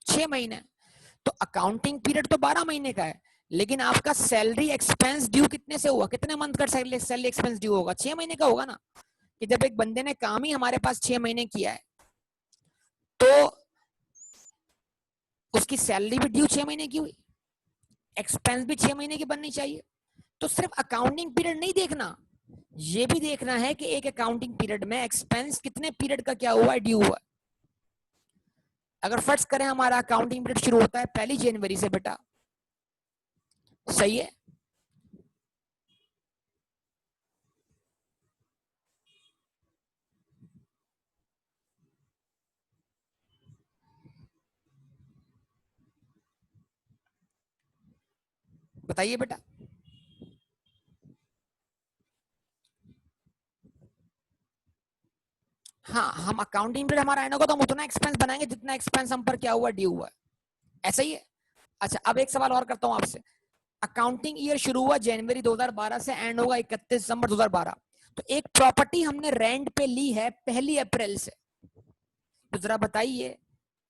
6 महीने। तो अकाउंटिंग पीरियड तो 12 महीने का है, लेकिन आपका सैलरी एक्सपेंस ड्यू कितने से हुआ? कितने मंथ का सैलरी एक्सपेंस ड्यू होगा? 6 महीने का होगा ना। कि जब एक बंदे ने काम ही हमारे पास 6 महीने किया है, तो उसकी सैलरी भी ड्यू 6 महीने की हुई, एक्सपेंस भी 6 महीने की बननी चाहिए। तो सिर्फ अकाउंटिंग पीरियड नहीं देखना, ये भी देखना है कि एक अकाउंटिंग पीरियड में एक्सपेंस कितने पीरियड का क्या हुआ है, ड्यू हुआ है। अगर फर्ज करें हमारा अकाउंटिंग पीरियड शुरू होता है 1 जनवरी से, बेटा सही है, बताइए बेटा। हाँ, हम अकाउंटिंग पीरियड हमारा एंड होगा तो हम उतना एक्सपेंस बनाएंगे जितना एक्सपेंस हम पर क्या हुआ, ड्यू हुआ है। ऐसा ही है। अच्छा, अब एक सवाल और करता हूं आपसे। अकाउंटिंग ईयर शुरू हुआ जनवरी 2012 से, एंड होगा 31 दिसंबर 2012। तो एक प्रॉपर्टी हमने रेंट पे ली है 1 अप्रैल से, तो जरा बताइए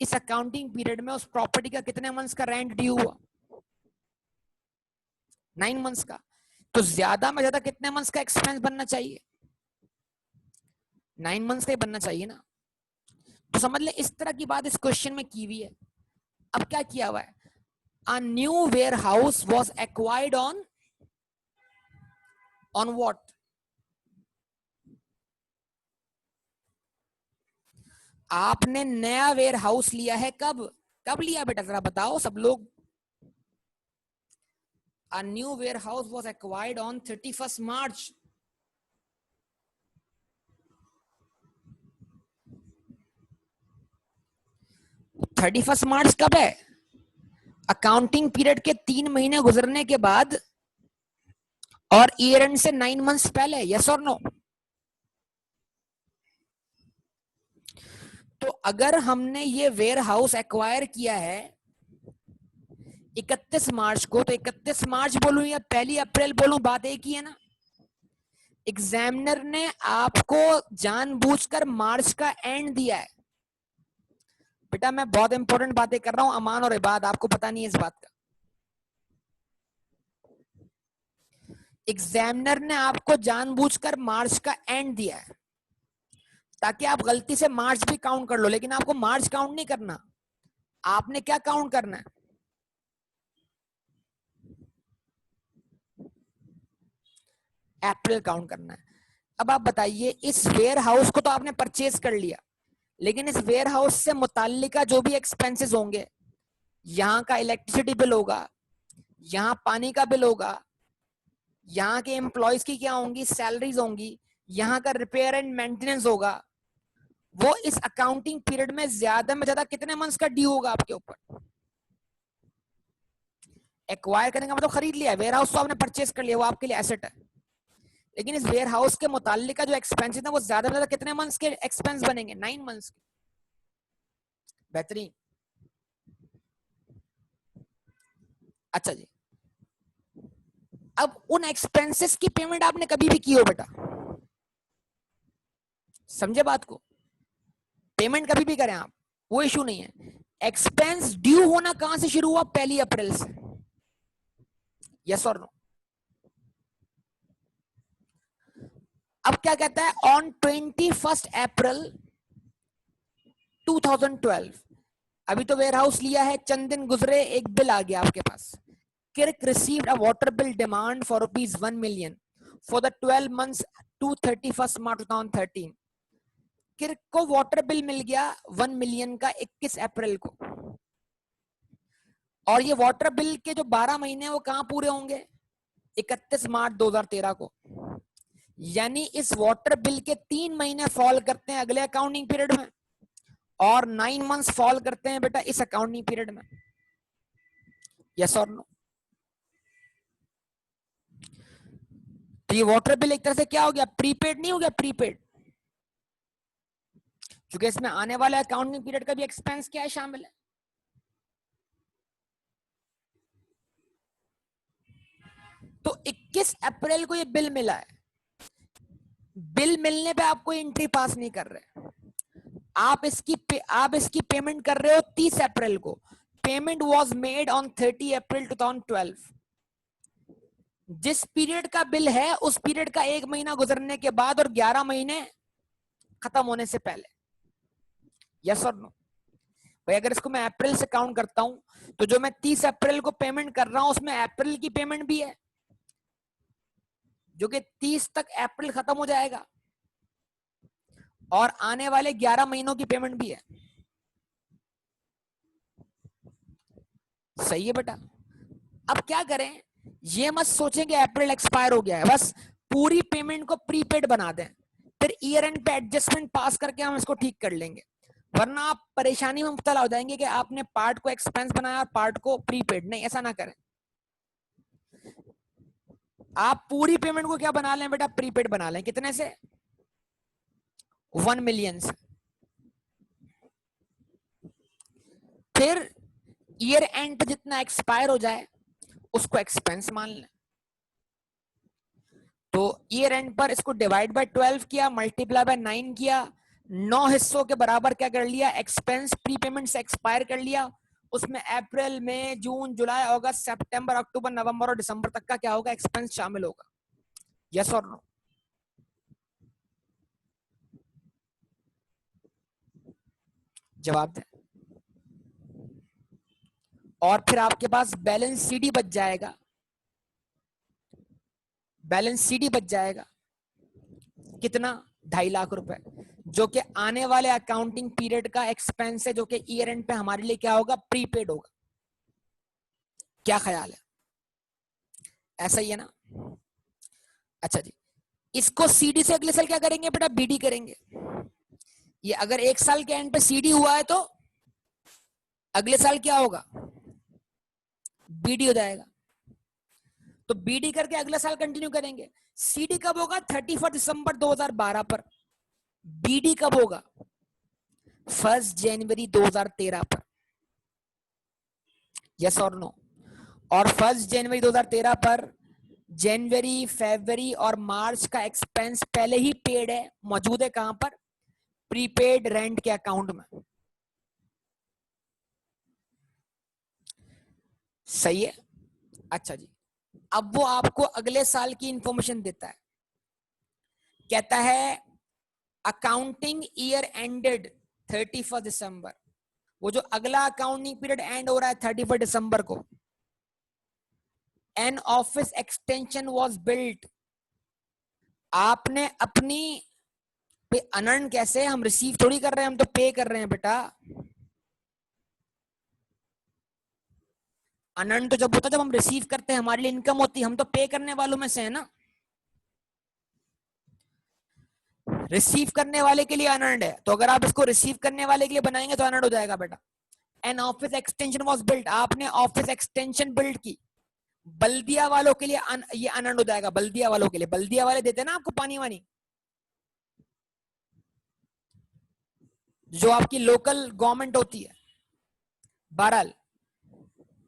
इस अकाउंटिंग पीरियड में उस प्रॉपर्टी का कितने मंथ्स का रेंट ड्यू हुआ? 9 मंथ्स का। तो ज्यादा में ज्यादा कितने मंथ्स का एक्सपेंस बनना चाहिए? 9 मंथ्स का ही बनना चाहिए ना। तो समझ ले इस तरह की बात इस क्वेश्चन में की हुई है। अब क्या किया हुआ है? A new warehouse was acquired on what? आपने नया वेयर हाउस लिया है कब? कब लिया बेटा, जरा बताओ सब लोग। A new warehouse was acquired on 31st March. Thirty first March कब है? अकाउंटिंग पीरियड के 3 महीने गुजरने के बाद और ईयर एंड से 9 मंथ्स पहले। यस और नो? तो अगर हमने ये वेयर हाउस एक्वायर किया है 31 मार्च को, तो 31 मार्च बोलूं या 1 अप्रैल बोलूं, बात एक ही है ना। एग्जामिनर ने आपको जानबूझकर मार्च का एंड दिया है। बेटा मैं बहुत इंपॉर्टेंट बातें कर रहा हूं, अमान और इबाद, आपको पता नहीं है इस बात का। एग्जामिनर ने आपको जानबूझकर मार्च का एंड दिया है ताकि आप गलती से मार्च भी काउंट कर लो, लेकिन आपको मार्च काउंट नहीं करना। आपने क्या काउंट करना है? अप्रैल काउंट करना है। अब आप बताइए, इस वेयर हाउस को तो आपने परचेज कर लिया, लेकिन इस वेयर हाउस से मुताल्लिका जो भी एक्सपेंसेस होंगे, यहाँ का इलेक्ट्रिसिटी बिल होगा, यहाँ पानी का बिल होगा, यहाँ के एम्प्लॉयज की क्या होंगी, सैलरीज होंगी, यहाँ का रिपेयर एंड मेंटेनेंस होगा, वो इस अकाउंटिंग पीरियड में ज्यादा कितने मंथ्स का ड्यू होगा आपके ऊपर? एक्वायर करने का मतलब खरीद लिया, वेयर हाउस तो आपने परचेज कर लिया, वो आपके लिए एसेट है, लेकिन इस वेयर हाउस के मुताल्लिक जो एक्सपेंसेस है वो ज्यादा कितने मंथ्स के एक्सपेंस बनेंगे? 9 मंथ्स के। बेहतरीन। अच्छा जी, अब उन एक्सपेंसेस की पेमेंट आपने कभी भी की हो बेटा, समझे बात को? पेमेंट कभी भी करें आप, वो इशू नहीं है। एक्सपेंस ड्यू होना कहां से शुरू हुआ? 1 अप्रैल से। यस और नो? अब क्या कहता है? ऑन 21 अप्रैल 2012, अभी तो वेयर हाउस लिया है, चंद दिन गुजरे, एक बिल आ गया आपके पास। Kirk received a water bill demand for rupees 1 million for the 12 months to 31st March 2013। Kirk को वाटर बिल मिल गया 1 मिलियन का 21 अप्रैल को, और ये वाटर बिल के जो 12 महीने वो कहां पूरे होंगे? 31 मार्च 2013 को। यानी इस वाटर बिल के 3 महीने फॉल करते हैं अगले अकाउंटिंग पीरियड में, और 9 मंथ्स फॉल करते हैं बेटा इस अकाउंटिंग पीरियड में। यस और नो? तो ये वाटर बिल एक तरह से क्या हो गया, प्रीपेड नहीं हो गया, प्रीपेड, क्योंकि इसमें आने वाले अकाउंटिंग पीरियड का भी एक्सपेंस क्या है, शामिल है। तो 21 अप्रैल को ये बिल मिला है, बिल मिलने पे आप कोई एंट्री पास नहीं कर रहे, आप इसकी पेमेंट कर रहे हो 30 अप्रैल को। पेमेंट वाज मेड ऑन 30 अप्रैल 2012। जिस पीरियड का बिल है उस पीरियड का 1 महीना गुजरने के बाद और 11 महीने खत्म होने से पहले। यस और नो भाई? अगर इसको मैं अप्रैल से काउंट करता हूं तो जो मैं 30 अप्रैल को पेमेंट कर रहा हूं उसमें अप्रैल की पेमेंट भी है, जो कि 30 तक अप्रैल खत्म हो जाएगा, और आने वाले 11 महीनों की पेमेंट भी है। सही है बेटा? अब क्या करें, ये मत सोचें कि अप्रैल एक्सपायर हो गया है, बस पूरी पेमेंट को प्रीपेड बना दें, फिर ईयर एंड पे एडजस्टमेंट पास करके हम इसको ठीक कर लेंगे, वरना आप परेशानी में मुब्तला हो जाएंगे कि आपने पार्ट को एक्सपेंस बनाया और पार्ट को प्रीपेड। नहीं, ऐसा ना करें, आप पूरी पेमेंट को क्या बना लें बेटा, प्रीपेड बना लें। कितने से? 1 मिलियन से। फिर ईयर एंड पे जितना एक्सपायर हो जाए उसको एक्सपेंस मान लें। तो ईयर एंड पर इसको डिवाइड बाय 12 किया, मल्टीप्लाई बाय 9 किया, 9 हिस्सों के बराबर क्या कर लिया, एक्सपेंस प्रीपेमेंट से एक्सपायर कर लिया। उसमें अप्रैल, मई, जून, जुलाई, अगस्त, सितंबर, अक्टूबर, नवंबर और दिसंबर तक का क्या होगा, एक्सपेंस शामिल होगा। यस और नो? जवाब दें। और फिर आपके पास बैलेंस सीडी बच जाएगा, बैलेंस सीडी बच जाएगा कितना, 2.5 लाख रुपए, जो कि आने वाले अकाउंटिंग पीरियड का एक्सपेंस है, जो कि ईयर एंड पे हमारे लिए क्या होगा, प्रीपेड होगा। क्या ख्याल है? ऐसा ही है ना? अच्छा जी, इसको सीडी से अगले साल क्या करेंगे बेटा, बीडी करेंगे। ये अगर 1 साल के एंड पे सीडी हुआ है तो अगले साल क्या होगा, बीडी हो जाएगा। तो बीडी करके अगले साल कंटिन्यू करेंगे। सीडी कब होगा, 31 दिसंबर 2012 पर। बीडी कब होगा, 1 जनवरी 2013 पर। यस और नो? और 1 जनवरी 2013 पर जनवरी, फरवरी और मार्च का एक्सपेंस पहले ही पेड है, मौजूद है कहां पर, प्रीपेड रेंट के अकाउंट में। सही है? अच्छा जी, अब वो आपको अगले साल की इंफॉर्मेशन देता है, कहता है अकाउंटिंग ईयर एंडेड 31 दिसंबर। वो जो अगला अकाउंटिंग पीरियड एंड हो रहा है 31 दिसंबर को, an office extension was built. आपने अपनी पे अनर्न कैसे, हम रिसीव थोड़ी कर रहे हैं, हम तो पे कर रहे हैं बेटा। अनर्न तो जब होता है जब हम रिसीव करते हैं, हमारे लिए इनकम होती है, हम तो पे करने वालों में से है ना। रिसीव करने वाले के लिए अनर्न है, तो अगर आप इसको रिसीव करने वाले के लिए बनाएंगे तो अनर्न हो जाएगा बेटा। An office extension was built, आपने ऑफिस एक्सटेंशन बिल्ड की, बल्दिया वालों के लिए ये अनर्न हो जाएगा। बल्दिया वालों के लिए, बल्दिया वाले देते हैं ना आपको पानी वानी, जो आपकी लोकल गवर्नमेंट होती है। बहरहाल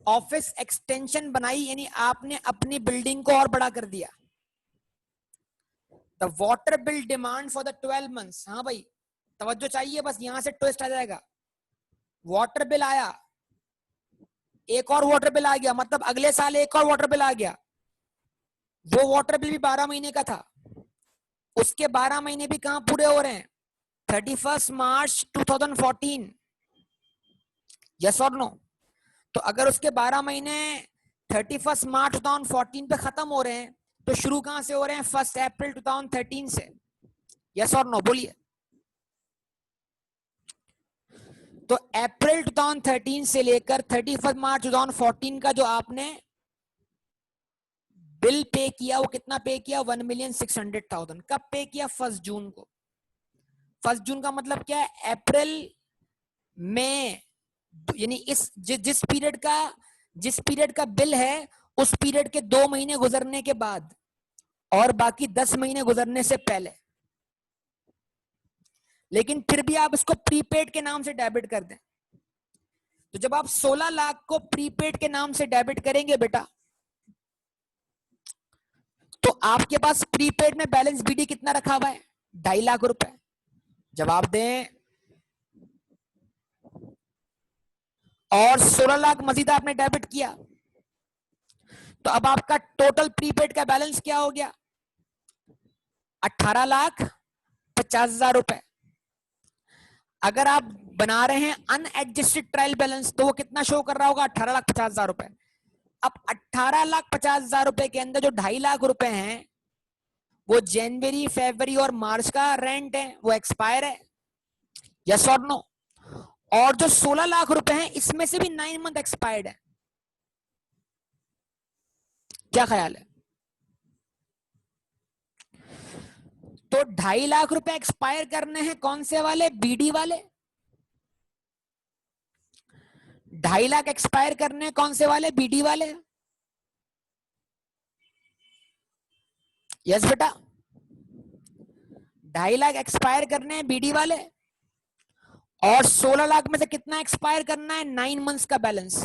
ऑफिस एक्सटेंशन बनाई, यानी आपने अपनी बिल्डिंग को और बड़ा कर दिया। The water bill demand for the 12 months. हाँ भाई, तवज्जो चाहिए, बस यहां से ट्विस्ट आ जाएगा। वाटर बिल आया, एक और वाटर बिल आ गया, मतलब अगले साल एक और वाटर बिल आ गया। वो वाटर बिल भी 12 महीने का था, उसके 12 महीने भी कहां पूरे हो रहे हैं, 31 मार्च 2014। यस और नो? तो अगर उसके 12 महीने 31 मार्च 2014 पे खत्म हो रहे हैं, तो शुरू कहां से हो रहे हैं, 1 अप्रैल 2013 से। यस और नो बोलिए? तो अप्रैल 2013 से लेकर 31 मार्च 2014 का जो आपने बिल पे किया, वो कितना पे किया, 1,600,000। कब पे किया, 1 जून को। 1 जून का मतलब क्या है, अप्रैल में, यानी इस जिस पीरियड का बिल है, उस पीरियड के 2 महीने गुजरने के बाद और बाकी 10 महीने गुजरने से पहले, लेकिन फिर भी आप इसको प्रीपेड के नाम से डेबिट कर दें। तो जब आप 16 लाख को प्रीपेड के नाम से डेबिट करेंगे बेटा, तो आपके पास प्रीपेड में बैलेंस बीडी कितना रखा हुआ है? 2.5 लाख रुपए। जवाब दें। और 16 लाख मजीद आपने डेबिट किया, तो अब आपका टोटल प्रीपेड का बैलेंस क्या हो गया? 18,50,000 रुपए। अगर आप बना रहे हैं अनएडजस्टेड ट्रायल बैलेंस, तो वो कितना शो कर रहा होगा? 18,50,000 रुपए। अब 18,50,000 रुपए के अंदर जो 2.5 लाख रुपए हैं, वो जनवरी, फरवरी और मार्च का रेंट है, वो एक्सपायर है, यस और नो? और जो 16 लाख रुपए हैं, इसमें से भी 9 मंथ एक्सपायर्ड है। क्या ख्याल है? तो 2.5 लाख रुपए एक्सपायर करने हैं, कौन से वाले? बीडी वाले। 2.5 लाख एक्सपायर करने हैं, कौन से वाले? बीडी वाले। यस बेटा, 2.5 लाख एक्सपायर करने हैं बीडी वाले, और 16 लाख में से कितना एक्सपायर करना है? 9 मंथ्स का बैलेंस।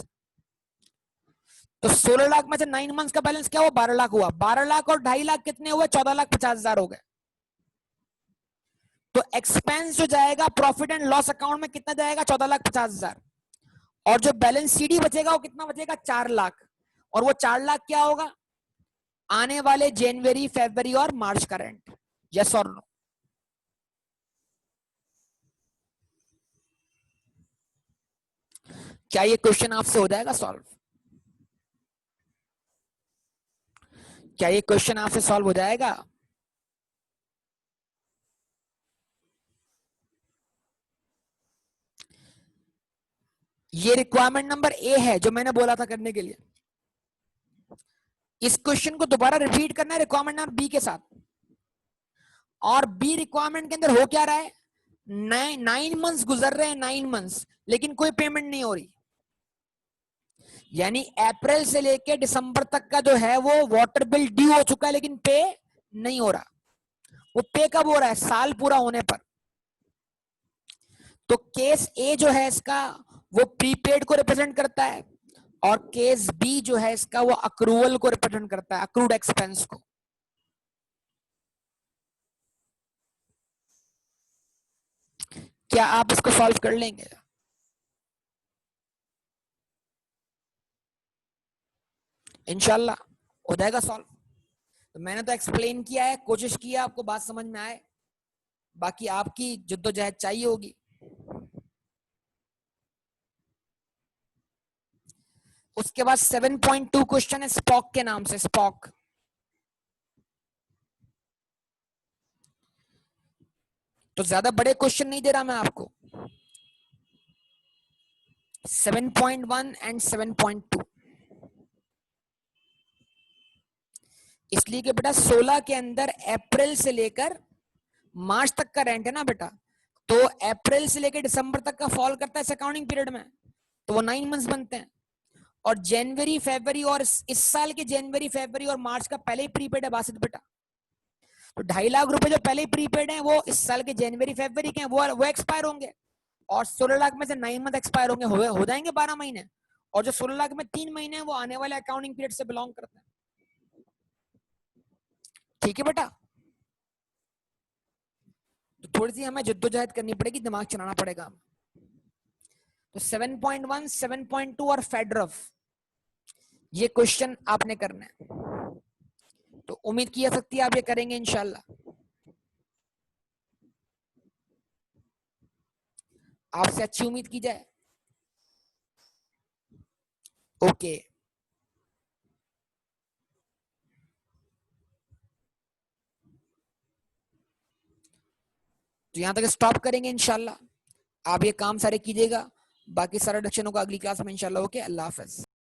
तो 16 लाख में से 9 मंथ्स का बैलेंस क्या हुआ? 12 लाख हुआ। 12 लाख और 2.5 लाख कितने हुए? 14,50,000 हो गए। तो एक्सपेंस जो जाएगा प्रॉफिट एंड लॉस अकाउंट में कितना जाएगा? 14,50,000। और जो बैलेंस सीडी बचेगा वो कितना बचेगा? 4 लाख। और वो 4 लाख क्या होगा? आने वाले जनवरी, फरवरी और मार्च का रेंट। यस और नो? क्या ये क्वेश्चन आपसे हो जाएगा सॉल्व? क्या ये क्वेश्चन आपसे सॉल्व हो जाएगा? ये रिक्वायरमेंट नंबर ए है जो मैंने बोला था करने के लिए। इस क्वेश्चन को दोबारा रिपीट करना है रिक्वायरमेंट नंबर बी के साथ। और बी रिक्वायरमेंट के अंदर हो क्या रहा है? 9 मंथ्स गुजर रहे हैं, 9 मंथ्स, लेकिन कोई पेमेंट नहीं हो रही। यानी अप्रैल से लेके दिसंबर तक का जो है वो वाटर बिल ड्यू हो चुका है, लेकिन पे नहीं हो रहा। वो पे कब हो रहा है? साल पूरा होने पर। तो केस ए जो है इसका, वो प्रीपेड को रिप्रेजेंट करता है, और केस बी जो है इसका, वो अक्रूवल को रिप्रेजेंट करता है, अक्रूड एक्सपेंस को। क्या आप इसको सॉल्व कर लेंगे? इंशाल्लाह हो जाएगा सॉल्व। तो मैंने तो एक्सप्लेन किया है, कोशिश किया आपको बात समझ में आए, बाकी आपकी जद्दोजहद चाहिए होगी। उसके बाद 7.2 क्वेश्चन है स्पॉक के नाम से। स्पॉक तो ज्यादा बड़े क्वेश्चन नहीं दे रहा मैं आपको। 7.1 एंड 7.2, इसलिए कि बेटा 16 के अंदर अप्रैल से लेकर मार्च तक का रेंट है ना बेटा, तो अप्रैल से लेकर दिसंबर तक का फॉल करता है इस अकाउंटिंग पीरियड में, तो वो 9 मंथ्स बनते हैं। और जनवरी, फरवरी और इस साल के जनवरी, फरवरी और मार्च का पहले ही प्रीपेड है बासित बेटा। तो 2.5 लाख रुपए जो पहले ही प्रीपेड है, वो इस साल के जनवरी, फरवरी के हैं, वो एक्सपायर होंगे। और 16 लाख में से 9 मंथ एक्सपायर होंगे, हो जाएंगे 12 महीने। और जो 16 लाख में 3 महीने हैं, वो आने वाले अकाउंटिंग पीरियड से बिलोंग करते हैं। ठीक है बेटा? तो थोड़ी सी हमें जद्दोजहद करनी पड़ेगी, दिमाग चलाना पड़ेगा। तो 7.1, 7.2 और फेडरफ, ये क्वेश्चन आपने करना है। तो उम्मीद की जा सकती है आप ये करेंगे इंशाल्लाह। आपसे अच्छी उम्मीद की जाए। ओके, तो यहां तक स्टॉप करेंगे इंशाल्लाह। आप ये काम सारे कीजिएगा, बाकी सारे डिडक्शनों को अगली क्लास में इंशाल्लाह। ओके, अल्लाह हाफिज।